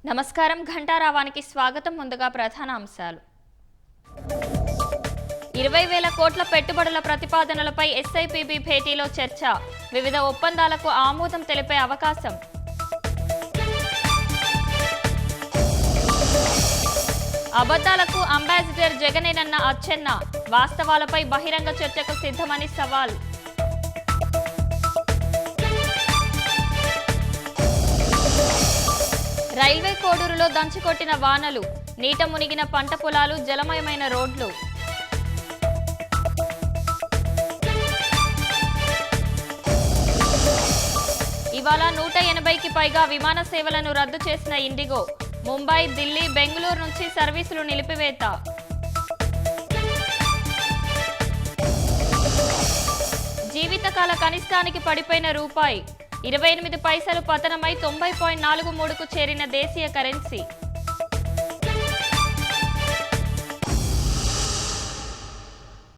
నమస్కారం ఘంటారావానికి స్వాగతం. ముందుగా ప్రధాన అంశాలు. 20,000 కోట్ల పెట్టుబడుల ప్రతిపాదనలపై ఎస్ఐపిబి భేటీలో చర్చ. వివిధ ఒప్పందాలకు ఆమోదం తెలిపే అవకాశం. అబద్ధాలకు అంబాసిడర్ జగనేనన్న అచ్చెన్న. వాస్తవాలపై బహిరంగ చర్చకు సిద్ధమని సవాల్. రైల్వే కోడూరులో దంచుకొట్టిన వానలు. నీట మునిగిన పంట పొలాలు, జలమయమైన రోడ్లు. ఇవాళ 180కి పైగా విమాన సేవలను రద్దు చేసిన ఇండిగో. ముంబై, ఢిల్లీ, బెంగళూరు నుంచి సర్వీసులు నిలిపివేత. జీవితకాల కనిష్టానికి పడిపోయిన రూపాయి. 28 పైసలు పతనమై 90.43కు చేరిన దేశీయ కరెన్సీ.